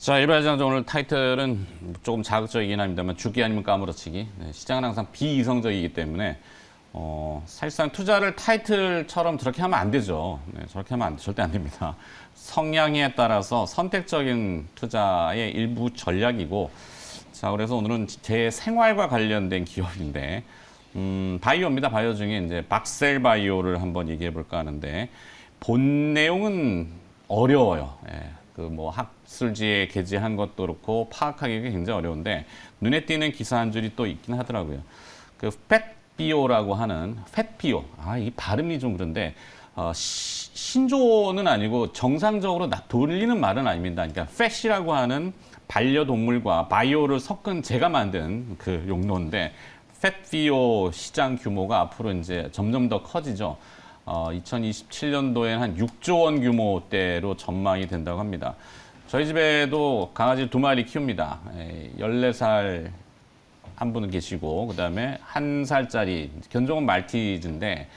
자, 일발장 오늘 타이틀은 조금 자극적이긴 합니다만 죽기 아니면 까무러치기. 네, 시장은 항상 비이성적이기 때문에 사실상 투자를 타이틀처럼 저렇게 하면 안 되죠. 네, 저렇게 하면 절대 안 됩니다. 성향에 따라서 선택적인 투자의 일부 전략이고, 자, 그래서 오늘은 제 생활과 관련된 기업인데, 바이오입니다. 바이오 중에 이제 박셀 바이오를 한번 얘기해 볼까 하는데, 본 내용은 어려워요. 예. 그 뭐 학술지에 게재한 것도 그렇고 파악하기가 굉장히 어려운데 눈에 띄는 기사 한 줄이 또 있긴 하더라고요. 그 팻비오라고 하는 팻비오. 이 발음이 좀 그런데 신조어는 아니고 정상적으로 돌리는 말은 아닙니다. 그러니까 팻이라고 하는 반려동물과 바이오를 섞은 제가 만든 그 용도인데 팻비오 시장 규모가 앞으로 이제 점점 더 커지죠. 2027년도에는 한 6조 원 규모대로 전망이 된다고 합니다. 저희 집에도 강아지 2마리 키웁니다. 14살 한 분은 계시고, 그 다음에 1살짜리, 견종은 말티즈인데,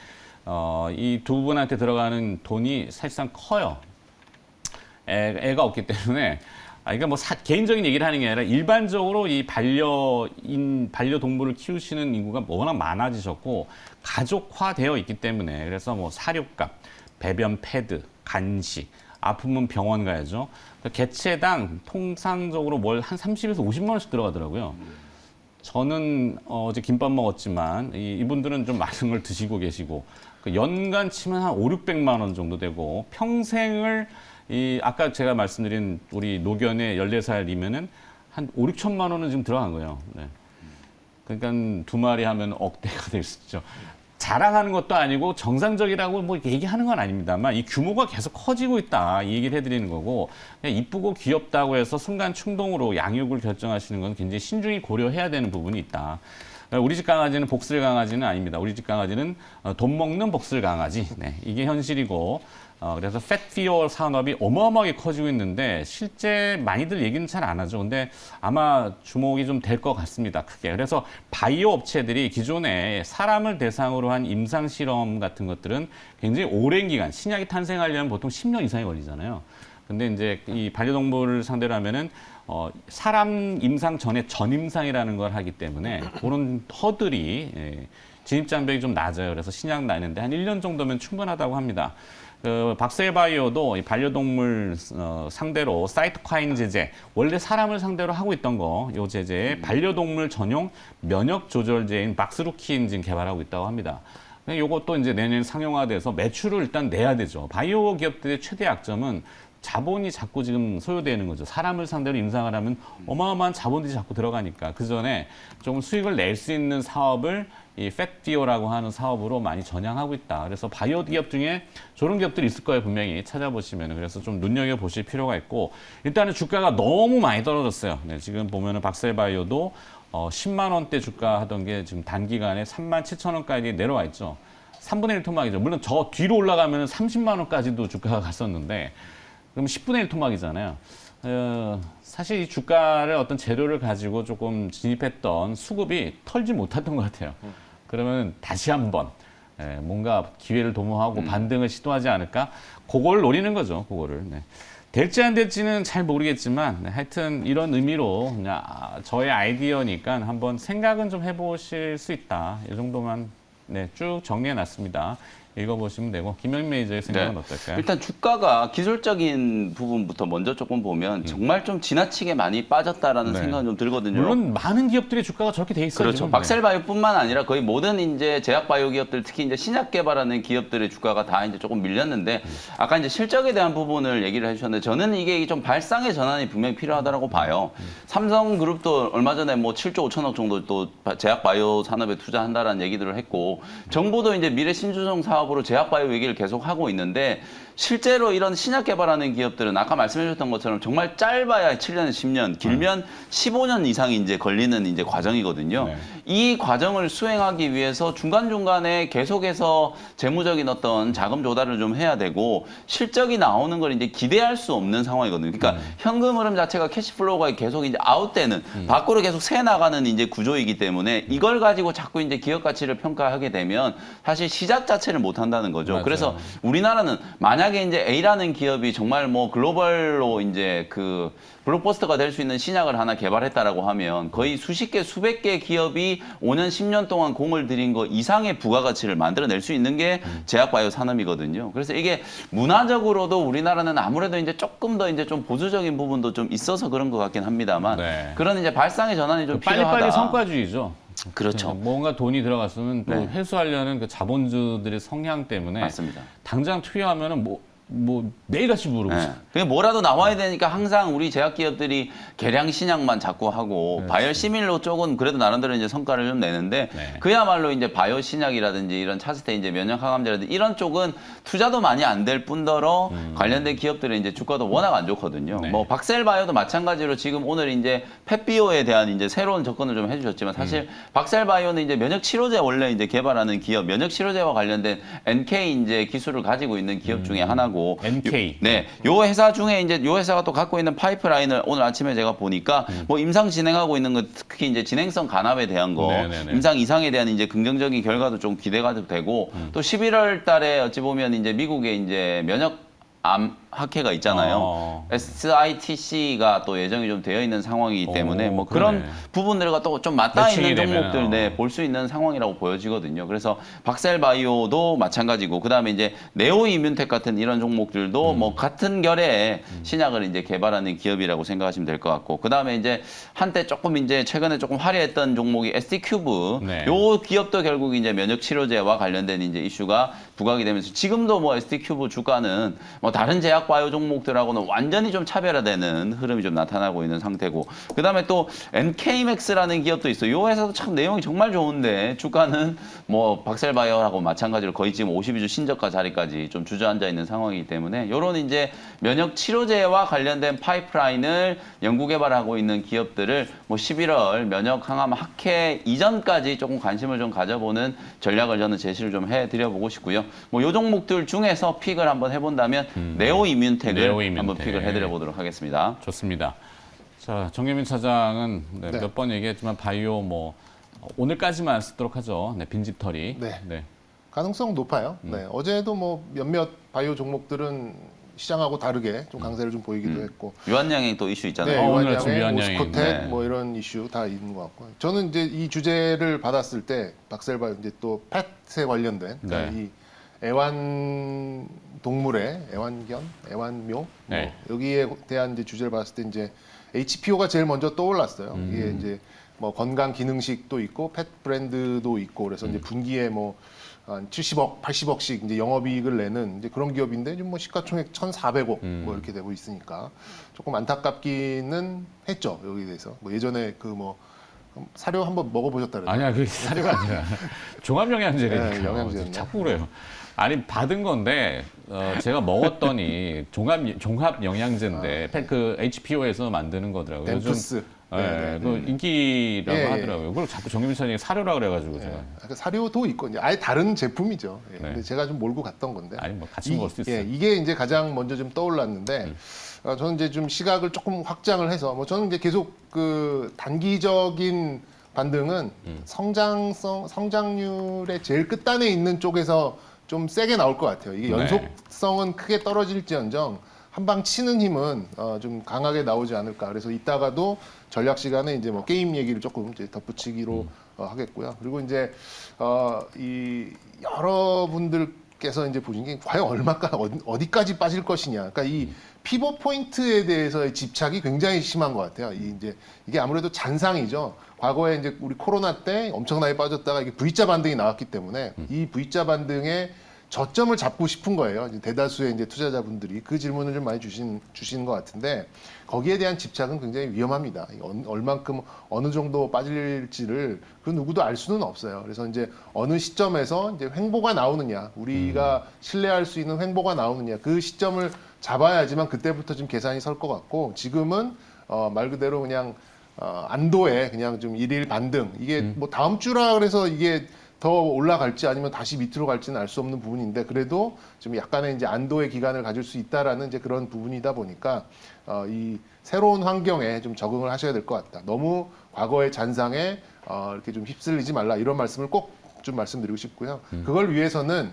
이 두 분한테 들어가는 돈이 사실상 커요. 애가 없기 때문에. 그러니까 뭐 개인적인 얘기를 하는 게 아니라 일반적으로 이 반려동물을 키우시는 인구가 워낙 많아지셨고 가족화되어 있기 때문에 그래서 뭐 사료값, 배변 패드, 간식, 아프면 병원 가야죠. 개체당 통상적으로 뭘 한 30에서 50만 원씩 들어가더라고요. 저는 어제 김밥 먹었지만 이분들은 좀 많은 걸 드시고 계시고 연간 치면 한 5, 600만 원 정도 되고 평생을 아까 제가 말씀드린 우리 노견의 14살이면은 한 5, 6천만 원은 지금 들어간 거예요. 네. 그러니까 2마리 하면 억대가 될 수 있죠. 자랑하는 것도 아니고 정상적이라고 뭐 얘기하는 건 아닙니다만 이 규모가 계속 커지고 있다 이 얘기를 해드리는 거고 그냥 이쁘고 귀엽다고 해서 순간 충동으로 양육을 결정하시는 건 굉장히 신중히 고려해야 되는 부분이 있다. 우리 집 강아지는 복슬 강아지는 아닙니다. 우리 집 강아지는 돈 먹는 복슬 강아지. 네, 이게 현실이고 그래서 팻비오 산업이 어마어마하게 커지고 있는데 실제 많이들 얘기는 잘 안 하죠. 근데 아마 주목이 좀 될 것 같습니다. 크게. 그래서 바이오 업체들이 기존에 사람을 대상으로 한 임상 실험 같은 것들은 굉장히 오랜 기간, 신약이 탄생하려면 보통 10년 이상이 걸리잖아요. 근데 이제 이 반려동물을 상대로 하면은 사람 임상 전에 전임상이라는 걸 하기 때문에 그런 허들이 진입장벽이 좀 낮아요. 그래서 신약 나는데 한 1년 정도면 충분하다고 합니다. 박셀바이오도 이 반려동물 상대로 사이토카인 제제, 원래 사람을 상대로 하고 있던 요 제제에 반려동물 전용 면역 조절제인 박스루킨 지금 개발하고 있다고 합니다. 요것도 이제 내년 상용화돼서 매출을 일단 내야 되죠. 바이오 기업들의 최대 약점은 자본이 자꾸 지금 소요되는 거죠. 사람을 상대로 임상을 하면 어마어마한 자본들이 자꾸 들어가니까 그 전에 조금 수익을 낼 수 있는 사업을 이 팻비오라고 하는 사업으로 많이 전향하고 있다. 그래서 바이오 기업 중에 저런 기업들이 있을 거예요. 분명히 찾아보시면. 그래서 좀 눈여겨보실 필요가 있고 일단은 주가가 너무 많이 떨어졌어요. 네, 지금 보면은 박셀바이오도 10만 원대 주가 하던 게 지금 단기간에 3만 7천 원까지 내려와 있죠. 3분의 1 토막이죠. 물론 저 뒤로 올라가면 30만 원까지도 주가가 갔었는데 그럼 10분의 1 토막이잖아요. 사실 이 주가를 어떤 재료를 가지고 조금 진입했던 수급이 털지 못했던 것 같아요. 그러면 다시 한번 뭔가 기회를 도모하고 반등을 시도하지 않을까? 그걸 노리는 거죠. 그거를. 네. 될지 안 될지는 잘 모르겠지만 하여튼 이런 의미로 그냥 저의 아이디어니까 한번 생각은 좀 해보실 수 있다. 이 정도만 쭉 정리해놨습니다. 읽어보시면 되고 김영민 매니저의 생각은 어떨까요? 일단 주가가 기술적인 부분부터 먼저 조금 보면 정말 좀 지나치게 많이 빠졌다라는 생각은 좀 들거든요. 물론 많은 기업들의 주가가 저렇게 돼 있어요. 그렇죠. 박셀바이오뿐만 아니라 거의 모든 이제 제약바이오 기업들, 특히 이제 신약 개발하는 기업들의 주가가 다 이제 조금 밀렸는데 아까 이제 실적에 대한 부분을 얘기를 해주셨는데 저는 이게 좀 발상의 전환이 분명히 필요하다고 봐요. 삼성그룹도 얼마 전에 뭐 7조 5천억 정도 또 제약바이오 산업에 투자한다라는 얘기들을 했고 정부도 이제 미래 신주종 사업으로 제약바이오 얘기를 계속 하고 있는데 실제로 이런 신약 개발하는 기업들은 아까 말씀해 주셨던 것처럼 정말 짧아야 7년, 10년, 길면 15년 이상이 이제 걸리는 이제 과정이거든요. 네. 이 과정을 수행하기 위해서 중간중간에 계속해서 재무적인 어떤 자금 조달을 좀 해야 되고 실적이 나오는 걸 이제 기대할 수 없는 상황이거든요. 그러니까 현금 흐름 자체가 캐시플로우가 계속 이제 아웃되는 밖으로 계속 새 나가는 이제 구조이기 때문에 이걸 가지고 자꾸 이제 기업 가치를 평가하게 되면 사실 시작 자체를 못 못한다는 거죠. 맞아요. 그래서 우리나라는 만약에 이제 A라는 기업이 정말 뭐 글로벌로 이제 그 블록버스터가 될 수 있는 신약을 하나 개발했다라고 하면 거의 수십 개, 수백 개 기업이 5년, 10년 동안 공을 들인 거 이상의 부가가치를 만들어낼 수 있는 게 제약바이오 산업이거든요. 그래서 이게 문화적으로도 우리나라는 아무래도 이제 조금 더 이제 좀 보수적인 부분도 좀 있어서 그런 것 같긴 합니다만 네. 그런 이제 발상의 전환이 좀 필요하다. 빨리빨리 성과주의죠. 그렇죠. 뭔가 돈이 들어갔으면 또 네. 회수하려는 그 자본주들의 성향 때문에 맞습니다. 당장 투여하면은 뭐 매일같이 물어보죠. 네. 그게 뭐라도 나와야 되니까 항상 우리 제약 기업들이 개량 신약만 자꾸 하고 그렇지. 바이오 시밀로 쪽은 그래도 나름대로 이제 성과를 좀 내는데 네. 그야말로 이제 바이오 신약이라든지 이런 차세대 이제 면역 항암제라든지 이런 쪽은 투자도 많이 안 될 뿐더러 관련된 기업들의 이제 주가도 워낙 안 좋거든요. 네. 뭐 박셀바이오도 마찬가지로 지금 오늘 이제 펫비오에 대한 이제 새로운 접근을 좀 해주셨지만 사실 박셀바이오는 이제 면역 치료제 원래 이제 개발하는 기업, 면역 치료제와 관련된 NK 이제 기술을 가지고 있는 기업 중에 하나고. NK. 네, 요 회사 중에 이제 요 회사가 또 갖고 있는 파이프라인을 오늘 아침에 제가 보니까 뭐 임상 진행하고 있는 거 특히 이제 진행성 간암에 대한 거, 네네네. 임상 이상에 대한 이제 긍정적인 결과도 좀 기대가 되고 또 11월 달에 어찌 보면 이제 미국의 이제 면역 암 학회가 있잖아요. SITC가 또 예정이 좀 되어 있는 상황이기 때문에 뭐 그런 그러네. 부분들과 또 좀 맞닿아 매칭이 있는 되면, 종목들 네, 볼 수 있는 상황이라고 보여지거든요. 그래서 박셀바이오도 마찬가지고 그다음에 이제 네오이뮨텍 같은 이런 종목들도 뭐 같은 결의 신약을 이제 개발하는 기업이라고 생각하시면 될 것 같고 그다음에 이제 한때 조금 이제 최근에 조금 화려했던 종목이 ST큐브 네. 요 기업도 결국 이제 면역 치료제와 관련된 이제 이슈가 부각이 되면서 지금도 뭐 ST큐브 주가는 뭐 다른 제약 바이오 종목들하고는 완전히 좀 차별화되는 흐름이 좀 나타나고 있는 상태고 그다음에 또 NK맥스라는 기업도 있어요. 이 회사도 참 내용이 정말 좋은데 주가는 뭐 박셀바이오하고 마찬가지로 거의 지금 52주 신저가 자리까지 좀 주저앉아 있는 상황이기 때문에 이런 이제 면역 치료제와 관련된 파이프라인을 연구 개발하고 있는 기업들을 뭐 11월 면역 항암 학회 이전까지 조금 관심을 좀 가져보는 전략을 저는 제시를 좀 해드려보고 싶고요. 뭐 요 종목들 중에서 픽을 한번 해본다면 네오이뮨텍을 네오이뮨텍. 한번 픽을 해드려 보도록 하겠습니다. 좋습니다. 자, 정경민 차장은 네. 몇 번 얘기했지만 바이오 뭐 오늘까지만 쓰도록 하죠. 네, 빈집털이. 네. 가능성 높아요. 네. 어제도 뭐 몇몇 바이오 종목들은 시장하고 다르게 좀 강세를 좀 보이기도 했고. 유한양행 또 이슈 네, 있잖아요. 오늘 아침 유한양행, 유한양행. 오스코텍 네. 뭐 이런 이슈 다 있는 것 같고요. 저는 이제 이 주제를 받았을 때 박셀바이오 이제 또 펫에 관련된 네. 이 애완 동물의 애완견, 애완묘 네. 뭐 여기에 대한 이제 주제를 봤을 때 이제 HPO가 제일 먼저 떠올랐어요. 이게 이제 뭐 건강 기능식도 있고 펫 브랜드도 있고 그래서 이제 분기에 뭐 한 70억, 80억씩 이제 영업이익을 내는 이제 그런 기업인데 지금 뭐 시가총액 1,400억 뭐 이렇게 되고 있으니까 조금 안타깝기는 했죠. 여기에 대해서. 뭐 예전에 그 뭐 사료 한번 먹어보셨다 그랬나요? 아니야, 그게 사료가 아니라 종합영양제니까. 네, 영양제였네. 자꾸 그래요. 아니 받은 건데 제가 먹었더니 종합영양제인데 그 HPO에서 만드는 거더라고요. 덴프스. 네, 그 인기라고 예, 예. 하더라고요. 그리고 자꾸 정규민 차장이 사료라 그래가지고 제가 그 사료도 있고 이제 아예 다른 제품이죠. 예. 네. 근데 제가 좀 몰고 갔던 건데. 아니 뭐 같이 먹을 수 있어요. 예, 이게 이제 가장 먼저 좀 떠올랐는데 저는 이제 좀 시각을 조금 확장을 해서 뭐 저는 이제 계속 그 단기적인 반등은 성장률의 제일 끝단에 있는 쪽에서 좀 세게 나올 것 같아요. 이게 네. 연속성은 크게 떨어질지언정 한 방 치는 힘은 좀 강하게 나오지 않을까. 그래서 이따가도 전략 시간에 이제 뭐 게임 얘기를 조금 이제 덧붙이기로 하겠고요. 그리고 이제 이 여러분들께서 이제 보신 게 과연 얼마까 어디까지 빠질 것이냐. 그러니까 이 피벗 포인트에 대해서의 집착이 굉장히 심한 것 같아요. 이제 이게 아무래도 잔상이죠. 과거에 이제 우리 코로나 때 엄청나게 빠졌다가 이게 V자 반등이 나왔기 때문에 이 V자 반등의 저점을 잡고 싶은 거예요. 이제 대다수의 이제 투자자분들이 그 질문을 좀 많이 주시는 것 같은데 거기에 대한 집착은 굉장히 위험합니다. 얼만큼 어느 정도 빠질지를 그 누구도 알 수는 없어요. 그래서 이제 어느 시점에서 이제 횡보가 나오느냐, 우리가 신뢰할 수 있는 횡보가 나오느냐 그 시점을 잡아야지만 그때부터 좀 계산이 설 것 같고 지금은 말 그대로 그냥 안도에 그냥 좀 일일 반등 이게 뭐 다음 주라 그래서 이게 더 올라갈지 아니면 다시 밑으로 갈지는 알 수 없는 부분인데 그래도 좀 약간의 이제 안도의 기간을 가질 수 있다라는 이제 그런 부분이다 보니까 이 새로운 환경에 좀 적응을 하셔야 될 것 같다. 너무 과거의 잔상에 이렇게 좀 휩쓸리지 말라 이런 말씀을 꼭 좀 말씀드리고 싶고요. 그걸 위해서는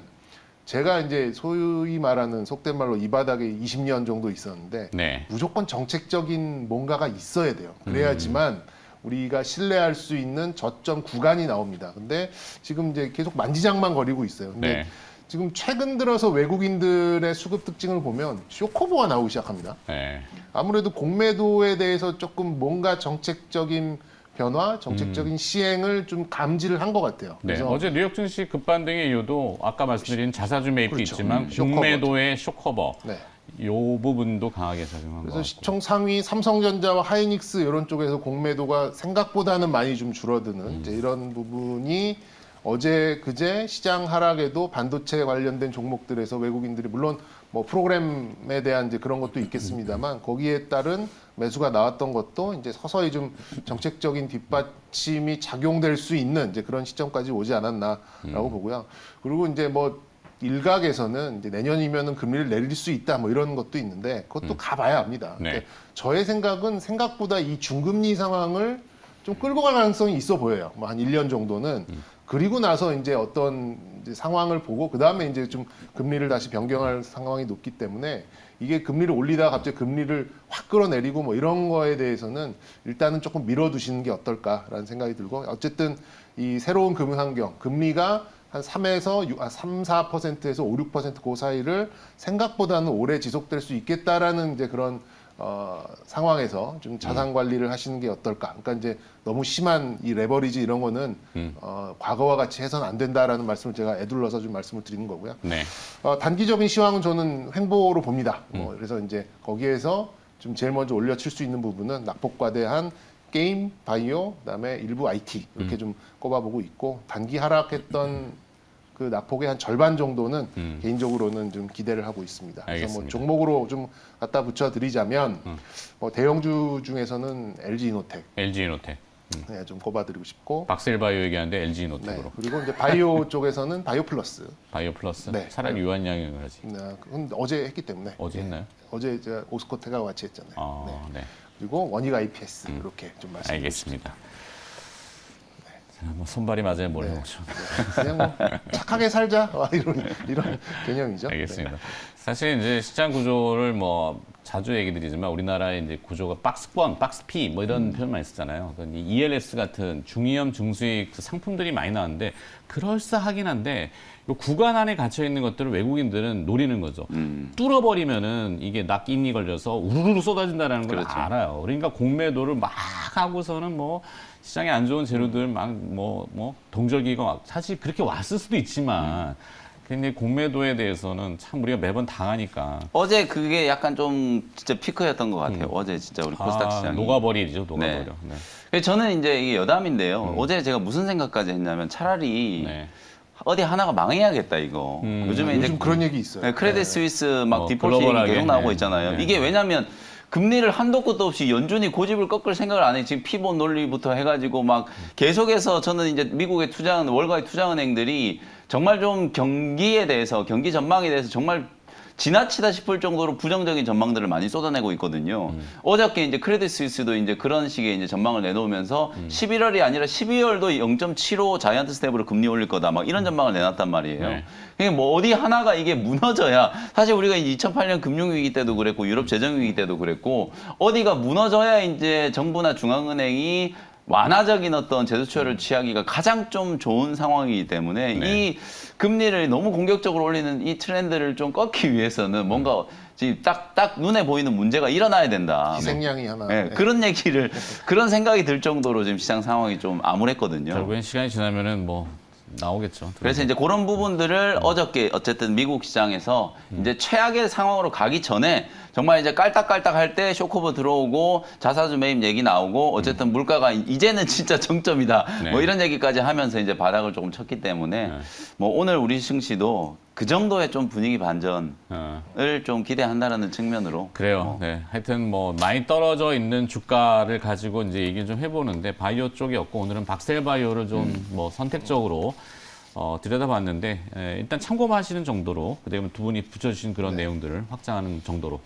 제가 이제 소위 말하는 속된 말로 이 바닥에 20년 정도 있었는데 네. 무조건 정책적인 뭔가가 있어야 돼요. 그래야지만 우리가 신뢰할 수 있는 저점 구간이 나옵니다. 근데 지금 이제 계속 만지작만 거리고 있어요. 근데 네. 지금 최근 들어서 외국인들의 수급 특징을 보면 쇼커버가 나오기 시작합니다. 네. 아무래도 공매도에 대해서 조금 뭔가 정책적인 변화, 정책적인 시행을 좀 감지를 한 것 같아요. 네. 그래서 어제 뉴욕 증시 급반등의 이유도 아까 말씀드린 자사주 매입도 그렇죠. 있지만 쇼커버. 공매도의 쇼커버 네. 이 부분도 강하게 작용한 것 그래서 같고. 시총 상위 삼성전자와 하이닉스 이런 쪽에서 공매도가 생각보다는 많이 좀 줄어드는 이제 이런 부분이 어제 그제 시장 하락에도 반도체 관련된 종목들에서 외국인들이 물론 뭐 프로그램에 대한 이제 그런 것도 있겠습니다만 거기에 따른 매수가 나왔던 것도 이제 서서히 좀 정책적인 뒷받침이 작용될 수 있는 이제 그런 시점까지 오지 않았나라고 보고요. 그리고 이제 뭐 일각에서는 이제 내년이면은 금리를 내릴 수 있다 뭐 이런 것도 있는데 그것도 가봐야 합니다. 네. 근데 저의 생각은 생각보다 이 중금리 상황을 좀 끌고 갈 가능성이 있어 보여요. 뭐 한 1년 정도는. 그리고 나서 이제 어떤 이제 상황을 보고 그 다음에 이제 좀 금리를 다시 변경할 상황이 높기 때문에 이게 금리를 올리다가 갑자기 금리를 확 끌어내리고 뭐 이런 거에 대해서는 일단은 조금 밀어두시는 게 어떨까라는 생각이 들고 어쨌든 이 새로운 금융 환경, 금리가 한 3에서 3, 4%에서 5, 6%그 사이를 생각보다는 오래 지속될 수 있겠다라는 이제 그런 상황에서 좀 자산 관리를 하시는 게 어떨까. 그러니까 이제 너무 심한 이 레버리지 이런 거는 과거와 같이 해서는 안 된다라는 말씀을 제가 애둘러서 좀 말씀을 드리는 거고요. 네. 단기적인 시황은 저는 횡보로 봅니다. 그래서 이제 거기에서 좀 제일 먼저 올려칠 수 있는 부분은 낙폭과대한 게임, 바이오, 그다음에 일부 IT 이렇게 좀 꼽아보고 있고 단기 하락했던 그 낙폭의 한 절반 정도는 개인적으로는 좀 기대를 하고 있습니다. 그래서 뭐 알겠습니다. 종목으로 좀 갖다 붙여드리자면 뭐 대형주 중에서는 LG이노텍 LG이노텍. 네, 좀 꼽아드리고 싶고 박셀바이오 얘기하는데 네, LG이노텍으로. 그리고 이제 바이오 쪽에서는 바이오 플러스 바이오 플러스. 네. 차라리 유한양을 하지. 네, 그건 어제 했기 때문에 어제 했나요? 어제 제가 오스코테가 같이 했잖아요. 아, 네. 그리고 원익 IPS 이렇게 좀 말씀. 알겠습니다. 자, 뭐 손발이 맞아야 뭘 네. 먹죠. 그냥 뭐 착하게 살자 이런 개념이죠. 알겠습니다. 사실 이제 시장 구조를 뭐 자주 얘기 드리지만 우리나라의 이제 구조가 박스권, 박스피 뭐 이런 표현 많이 쓰잖아요. 이 ELS 같은 중위험 중수익 그 상품들이 많이 나왔는데 그럴싸하긴 한데 요 구간 안에 갇혀 있는 것들을 외국인들은 노리는 거죠. 뚫어버리면은 이게 낙인이 걸려서 우르르 쏟아진다는 걸 그렇죠. 알아요. 그러니까 공매도를 막 하고서는 뭐 시장에 안 좋은 재료들 막 뭐 동절기가 막 사실 그렇게 왔을 수도 있지만 근데 공매도에 대해서는 참 우리가 매번 당하니까 어제 그게 약간 좀 진짜 피크였던 것 같아요. 어제 진짜 우리 코스닥 시장이. 녹아버리죠, 녹아버려. 네. 그래서 저는 이제 이게 여담인데요. 어제 제가 무슨 생각까지 했냐면 차라리 네. 어디 하나가 망해야겠다 이거. 요즘에 이제 요즘 그런 얘기 있어요. 네, 크레딧 스위스 막 뭐 디폴트 얘기 글로벌하게. 계속 나오고 네. 있잖아요. 네. 이게 왜냐면 금리를 한도 끝도 없이 연준이 고집을 꺾을 생각을 안 해. 지금 피봇 논리부터 해가지고 막 계속해서 저는 이제 미국의 월가의 투자은행들이 정말 좀 경기에 대해서 경기 전망에 대해서 정말 지나치다 싶을 정도로 부정적인 전망들을 많이 쏟아내고 있거든요. 어저께 이제 크레딧 스위스도 이제 그런 식의 이제 전망을 내놓으면서 11월이 아니라 12월도 0.75 자이언트 스텝으로 금리 올릴 거다. 막 이런 전망을 내놨단 말이에요. 네. 그러니까 뭐 어디 하나가 이게 무너져야 사실 우리가 2008년 금융위기 때도 그랬고 유럽 재정위기 때도 그랬고 어디가 무너져야 이제 정부나 중앙은행이 완화적인 어떤 제스처를 취하기가 가장 좀 좋은 상황이기 때문에 네. 이 금리를 너무 공격적으로 올리는 이 트렌드를 좀 꺾기 위해서는 뭔가 지금 딱 눈에 보이는 문제가 일어나야 된다. 희생양이 하나. 네, 그런 얘기를 그런 생각이 들 정도로 지금 시장 상황이 좀 암울했거든요. 결국엔 시간이 지나면은 뭐 나오겠죠. 그래서 이제 그런 부분들을 어저께 어쨌든 미국 시장에서 이제 최악의 상황으로 가기 전에 정말 이제 깔딱깔딱 할 때 쇼크오버 들어오고 자사주 매입 얘기 나오고 어쨌든 물가가 이제는 진짜 정점이다. 네. 뭐 이런 얘기까지 하면서 이제 바닥을 조금 쳤기 때문에 뭐 오늘 우리 증시도 그 정도의 좀 분위기 반전을 좀 기대한다라는 측면으로 그래요. 네. 하여튼 뭐 많이 떨어져 있는 주가를 가지고 이제 얘기 좀 해보는데 바이오 쪽이었고 오늘은 박셀바이오를 좀 뭐 선택적으로 들여다봤는데 일단 참고하시는 정도로 그다음에 두 분이 붙여주신 그런 내용들을 확장하는 정도로